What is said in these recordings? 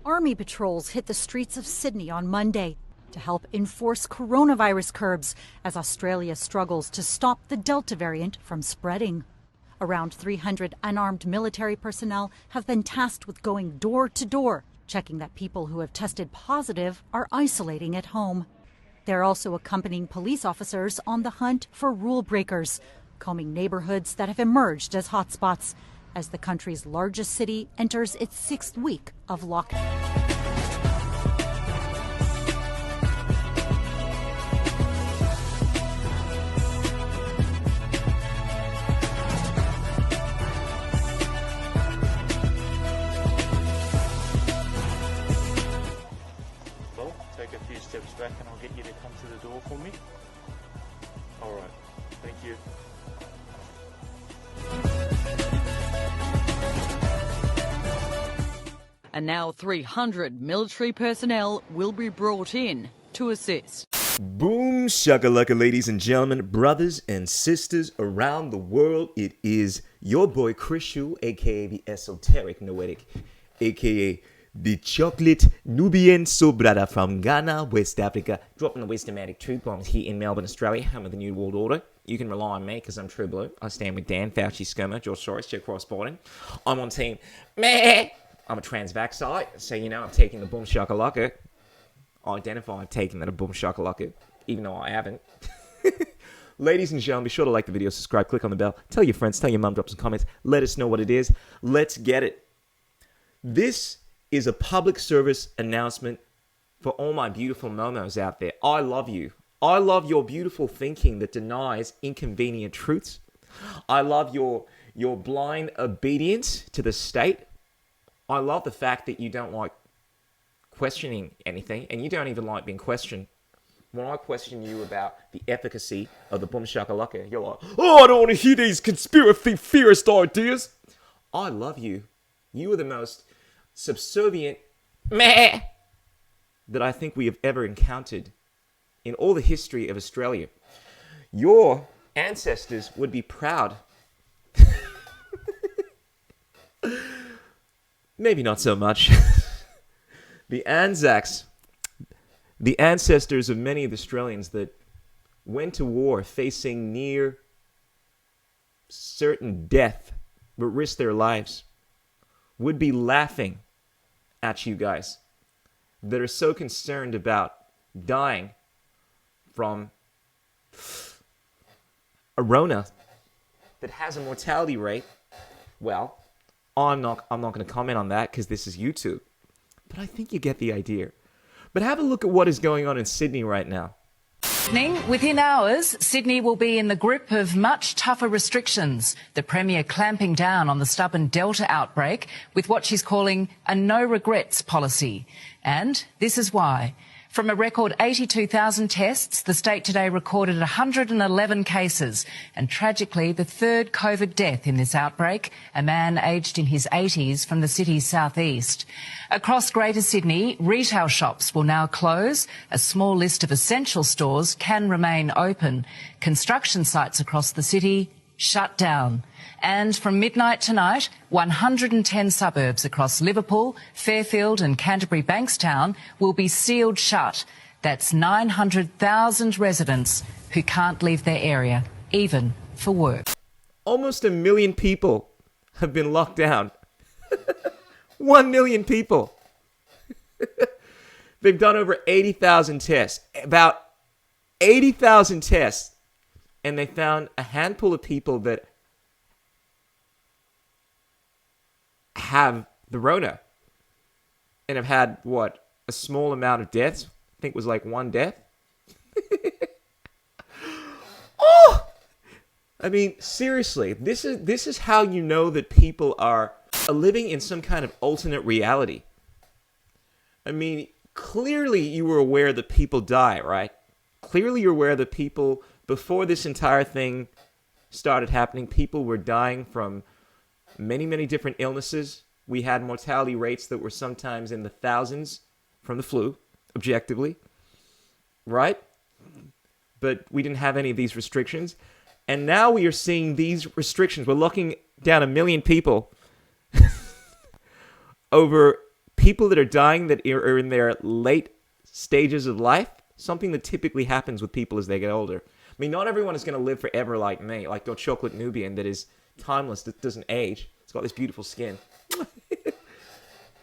Army patrols hit the streets of Sydney on Monday to help enforce coronavirus curbs as Australia struggles to stop the Delta variant from spreading. Around 300 unarmed military personnel have been tasked with going door to door, checking that people who have tested positive are isolating at home. They're also accompanying police officers on the hunt for rule breakers, combing neighborhoods that have emerged as hotspots as the country's largest city enters its 6th week of lockdown. Well, take a few steps back and I'll get you to come to the door for me. All right, thank you. And now 300 military personnel will be brought in to assist. Boom shakalaka, ladies and gentlemen, brothers and sisters around the world. It is your boy Chris Shu, aka the Esoteric Noetic, aka the Chocolate Nubian Sobrada from Ghana, West Africa, dropping the wisdomatic truth bombs here in Melbourne, Australia, home of the New World Order. You can rely on me because I'm true blue. I stand with Dan, Fauci, Skirmer, George Soros, Jeff Cross-Borden. I'm on team meh. I'm a trans-vaxxite, so you know I'm taking the boom shakalaka. I identify I'm taking that a boom shakalaka, even though I haven't. Ladies and gentlemen, be sure to like the video, subscribe, click on the bell, tell your friends, tell your mum, drop some comments, let us know what it is. Let's get it. This is a public service announcement for all my beautiful momos out there. I love you. I love your beautiful thinking that denies inconvenient truths. I love your blind obedience to the state. I love the fact that you don't like questioning anything, and you don't even like being questioned. When I question you about the efficacy of the boom shakalaka, you're like, oh, I don't want to hear these conspiracy theorist ideas. I love you. You are the most subservient meh that I think we have ever encountered in all the history of Australia. Your ancestors would be proud. Maybe not so much. The Anzacs, the ancestors of many of the Australians that went to war facing near certain death but risked their lives, would be laughing at you guys that are so concerned about dying from a Rona that has a mortality rate. Well, I'm not going to comment on that because this is YouTube. But I think you get the idea. But have a look at what is going on in Sydney right now. Within hours, Sydney will be in the grip of much tougher restrictions. The Premier clamping down on the stubborn Delta outbreak with what she's calling a no-regrets policy. And this is why. From a record 82,000 tests, the state today recorded 111 cases. And tragically, the third COVID death in this outbreak, a man aged in his 80s from the city's southeast. Across Greater Sydney, retail shops will now close. A small list of essential stores can remain open. Construction sites across the city shut down. And from midnight tonight, 110 suburbs across Liverpool, Fairfield and Canterbury Bankstown will be sealed shut. That's 900,000 residents who can't leave their area, even for work. Almost 1 million people have been locked down. 1 million people. They've done over 80,000 tests. About 80,000 tests. And they found a handful of people that have the Rona and have had, what, a small amount of deaths? I think it was like 1 death. Oh! I mean, seriously, this is how you know that people are living in some kind of alternate reality. I mean, clearly you were aware that people die, right? Clearly you're aware that people, before this entire thing started happening, people were dying from many, many different illnesses. We had mortality rates that were sometimes in the thousands from the flu, objectively, right? But we didn't have any of these restrictions. And now we are seeing these restrictions. We're locking down 1 million people over people that are dying that are in their late stages of life, something that typically happens with people as they get older. I mean, not everyone is going to live forever like me, like your chocolate Nubian that is timeless, that doesn't age. It's got this beautiful skin.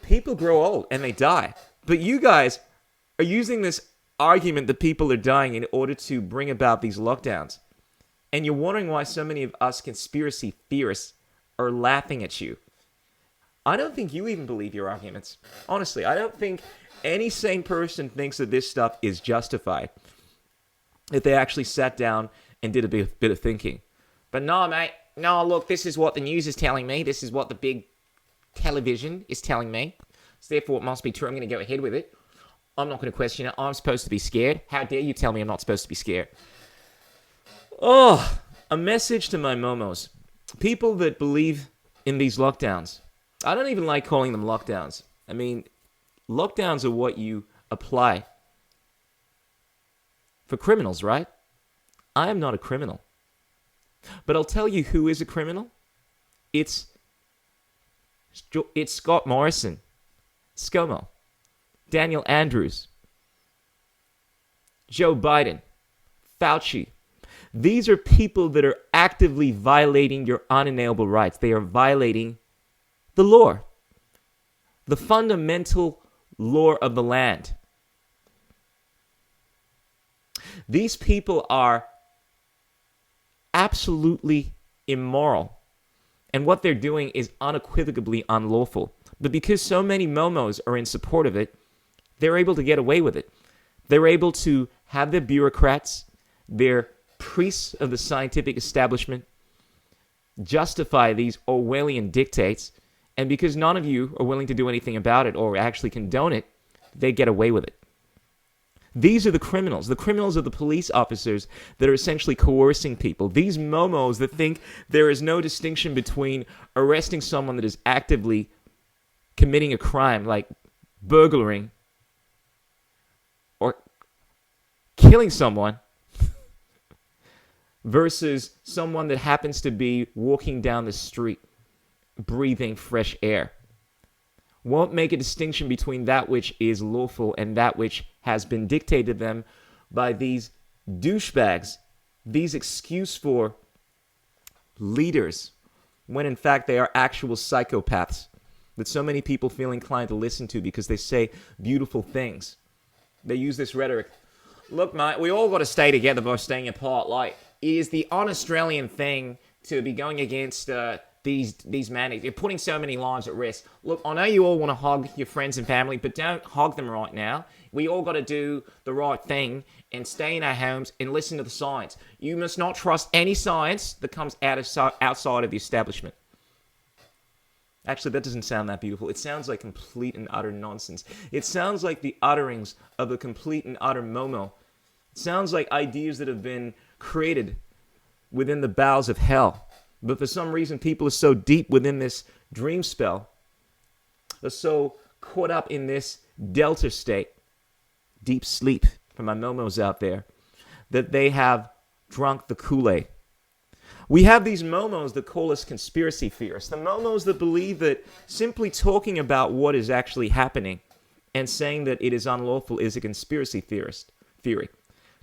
People grow old and they die. But you guys are using this argument that people are dying in order to bring about these lockdowns. And you're wondering why so many of us conspiracy theorists are laughing at you. I don't think you even believe your arguments. Honestly, I don't think any sane person thinks that this stuff is justified. If they actually sat down and did a bit of thinking. But no, mate. No, look, this is what the news is telling me. This is what the big television is telling me. So therefore, it must be true. I'm going to go ahead with it. I'm not going to question it. I'm supposed to be scared. How dare you tell me I'm not supposed to be scared? Oh, a message to my momos. People that believe in these lockdowns. I don't even like calling them lockdowns. I mean, lockdowns are what you apply for criminals, right? I am not a criminal. But I'll tell you who is a criminal. It's Scott Morrison, ScoMo, Daniel Andrews, Joe Biden, Fauci. These are people that are actively violating your unalienable rights. They are violating the law, the fundamental law of the land. These people are absolutely immoral. And what they're doing is unequivocally unlawful. But because so many momos are in support of it, they're able to get away with it. They're able to have their bureaucrats, their priests of the scientific establishment, justify these Orwellian dictates. And because none of you are willing to do anything about it or actually condone it, they get away with it. These are the criminals are the police officers that are essentially coercing people. These momos that think there is no distinction between arresting someone that is actively committing a crime like burglaring or killing someone versus someone that happens to be walking down the street breathing fresh air. Won't make a distinction between that which is lawful and that which has been dictated to them by these douchebags, these excuse for leaders, when in fact they are actual psychopaths that so many people feel inclined to listen to because they say beautiful things. They use this rhetoric. Look, mate, we all got to stay together by staying apart. Like, it is the un-Australian thing to be going against these men. You're putting so many lives at risk. Look, I know you all want to hug your friends and family, but don't hug them right now. We all got to do the right thing and stay in our homes and listen to the science. You must not trust any science that comes outside of the establishment. Actually, that doesn't sound that beautiful. It sounds like complete and utter nonsense. It sounds like the utterings of a complete and utter momo. It sounds like ideas that have been created within the bowels of hell. But for some reason, people are so deep within this dream spell, are so caught up in this delta state, deep sleep for my momos out there, that they have drunk the Kool-Aid. We have these momos that call us conspiracy theorists, the momos that believe that simply talking about what is actually happening and saying that it is unlawful is a conspiracy theory.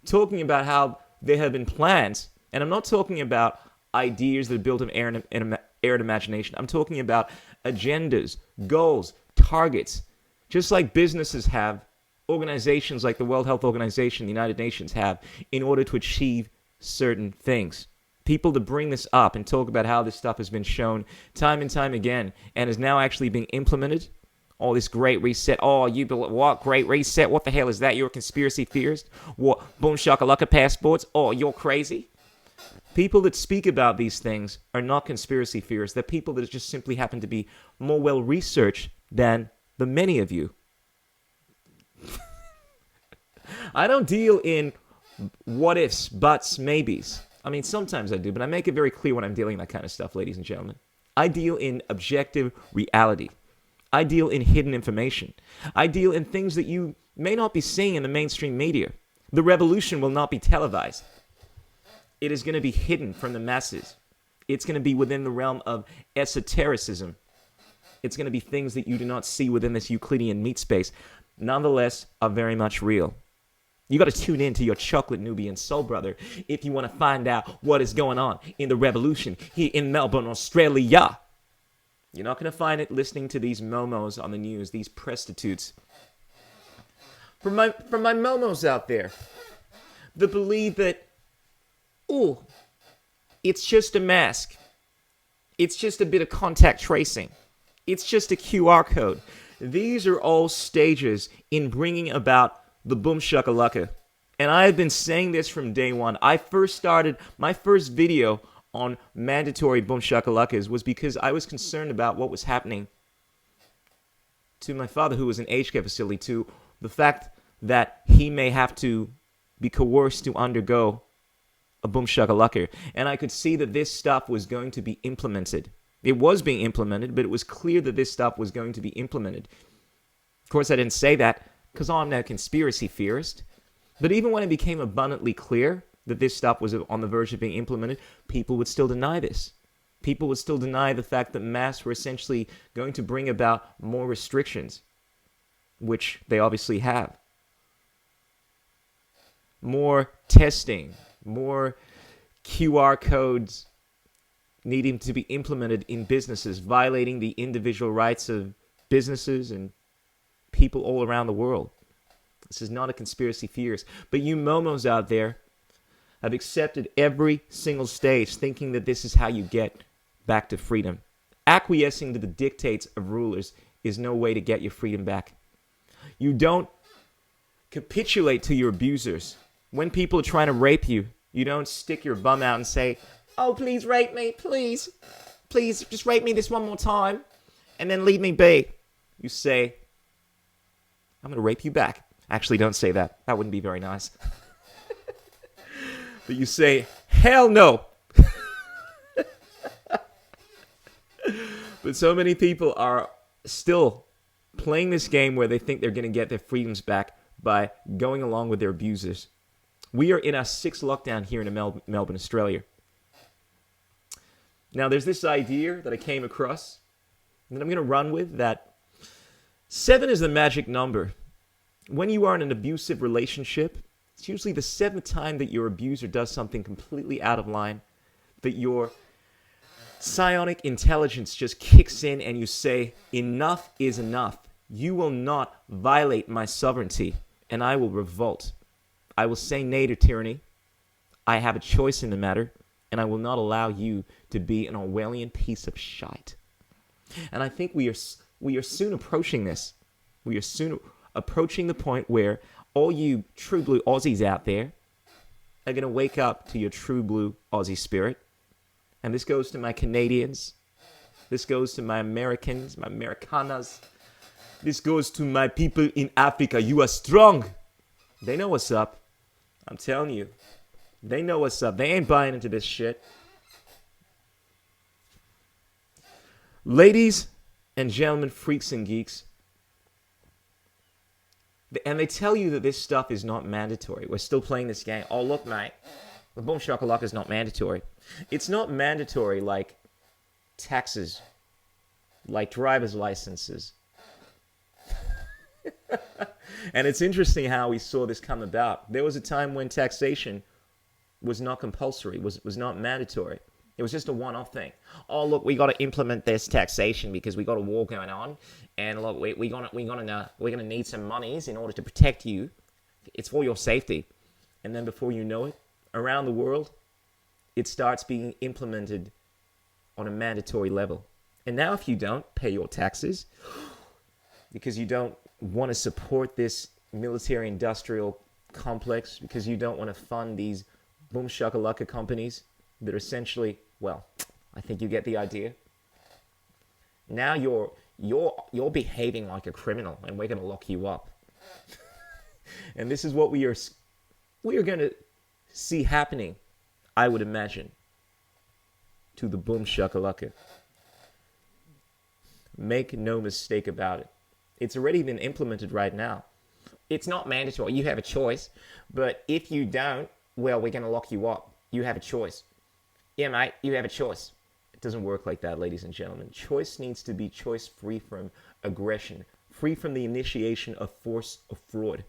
Talking about how there have been plans, and I'm not talking about ideas that are built of air and imagination. I'm talking about agendas, goals, targets. Just like businesses have, organizations like the World Health Organization, the United Nations have, in order to achieve certain things. People to bring this up and talk about how this stuff has been shown time and time again and is now actually being implemented. Oh, this great reset. Oh, you what? Great reset? What the hell is that? You're a conspiracy theorist? What? Boom shakalaka passports? Oh, you're crazy? People that speak about these things are not conspiracy theorists. They're people that just simply happen to be more well-researched than the many of you. I don't deal in what-ifs, buts, maybes. I mean, sometimes I do, but I make it very clear when I'm dealing in that kind of stuff, ladies and gentlemen. I deal in objective reality. I deal in hidden information. I deal in things that you may not be seeing in the mainstream media. The revolution will not be televised. It is going to be hidden from the masses. It's going to be within the realm of esotericism. It's going to be things that you do not see within this Euclidean meat space, nonetheless are very much real. You got to tune in to your chocolate Nubian soul brother if you want to find out what is going on in the revolution here in Melbourne, Australia. You're not going to find it listening to these momos on the news, these prostitutes. For my momos out there that believe that, oh, it's just a mask. It's just a bit of contact tracing. It's just a QR code. These are all stages in bringing about the boom shakalaka. And I have been saying this from day one. I first started, my first video on mandatory boom shakalakas was because I was concerned about what was happening to my father, who was in aged care facility, to the fact that he may have to be coerced to undergo a boom shakalaka. And I could see that this stuff was going to be implemented. It was being implemented, but it was clear that this stuff was going to be implemented. Of course, I didn't say that because I'm no conspiracy theorist. But even when it became abundantly clear that this stuff was on the verge of being implemented, people would still deny this. People would still deny the fact that masks were essentially going to bring about more restrictions, which they obviously have. More testing, more QR codes needing to be implemented in businesses, violating the individual rights of businesses and people all around the world. This is not a conspiracy theorist. But you momos out there have accepted every single stage, thinking that this is how you get back to freedom. Acquiescing to the dictates of rulers is no way to get your freedom back. You don't capitulate to your abusers. When people are trying to rape you, you don't stick your bum out and say, "Oh, please rape me, please. Please, just rape me this one more time, and then leave me be." You say, "I'm going to rape you back." Actually, don't say that. That wouldn't be very nice. But you say, "Hell no." But so many people are still playing this game where they think they're going to get their freedoms back by going along with their abusers. We are in our 6th lockdown here in Melbourne, Australia. Now, there's this idea that I came across that I'm going to run with, that 7 is the magic number. When you are in an abusive relationship, it's usually the 7th time that your abuser does something completely out of line, that your psionic intelligence just kicks in and you say, "Enough is enough. You will not violate my sovereignty, and I will revolt. I will say nay to tyranny. I have a choice in the matter, and I will not allow you to be an Orwellian piece of shite." And I think we are soon approaching this. We are soon approaching the point where all you true blue Aussies out there are going to wake up to your true blue Aussie spirit. And this goes to my Canadians. This goes to my Americans, my Americanas. This goes to my people in Africa. You are strong. They know what's up. I'm telling you. They know what's up. They ain't buying into this shit. Ladies and gentlemen, freaks and geeks. And they tell you that this stuff is not mandatory. We're still playing this game. Oh, look, mate. The boom shakalaka is not mandatory. It's not mandatory like taxes, like driver's licenses. And it's interesting how we saw this come about. There was a time when taxation was not compulsory, was not mandatory. It was just a one-off thing. Oh, look, we got to implement this taxation because we got a war going on, and look, we're gonna need some monies in order to protect you. It's for your safety. And then before you know it, around the world, it starts being implemented on a mandatory level. And now, if you don't pay your taxes because you don't want to support this military-industrial complex, because you don't want to fund these boom shakalaka companies that are essentially, well, I think you get the idea. Now you're behaving like a criminal, and we're going to lock you up. And this is what we are going to see happening, I would imagine, to the boom shakalaka. Make no mistake about it. It's already been implemented right now. It's not mandatory. You have a choice. But if you don't, well, we're going to lock you up. You have a choice. Yeah, mate, you have a choice. It doesn't work like that, ladies and gentlemen. Choice needs to be choice free from aggression, free from the initiation of force or fraud.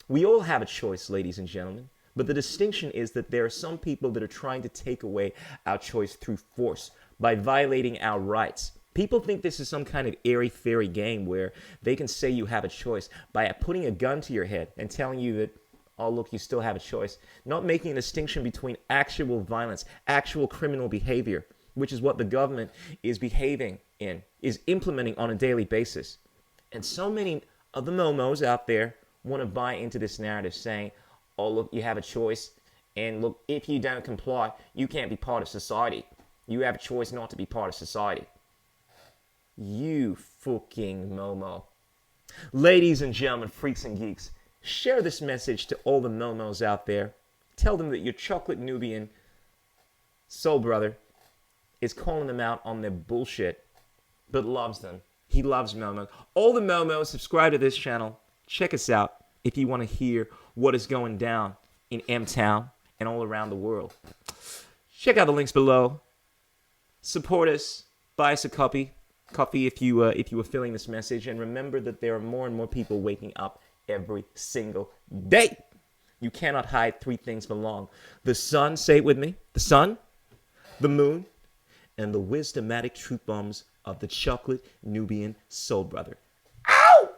We all have a choice, ladies and gentlemen, but the distinction is that there are some people that are trying to take away our choice through force by violating our rights. People think this is some kind of airy-fairy game where they can say you have a choice by putting a gun to your head and telling you that, oh, look, you still have a choice. Not making a distinction between actual violence, actual criminal behavior, which is what the government is implementing on a daily basis. And so many of the momos out there want to buy into this narrative saying, oh, look, you have a choice. And look, if you don't comply, you can't be part of society. You have a choice not to be part of society. You fucking momo. Ladies and gentlemen, freaks and geeks, share this message to all the momos out there. Tell them that your chocolate Nubian soul brother is calling them out on their bullshit, but loves them. He loves momos. All the momos, subscribe to this channel. Check us out if you want to hear what is going down in M-Town and all around the world. Check out the links below. Support us. Buy us a coffee if you are feeling this message. And remember that there are more and more people waking up every single day. You cannot hide three things for long. The sun, say it with me, the sun, the moon, and the wisdomatic truth bombs of the chocolate Nubian soul brother. Ow!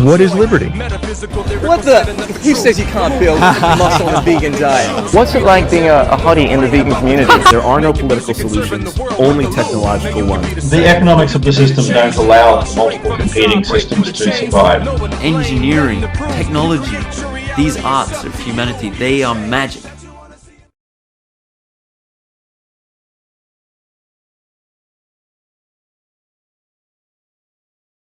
What is liberty? What the? Who says you can't build muscle on a vegan diet? What's it like being a hottie in the vegan community? There are no political solutions, only technological ones. The economics of the system don't allow multiple competing systems to survive. Engineering, technology, these arts of humanity, they are magic.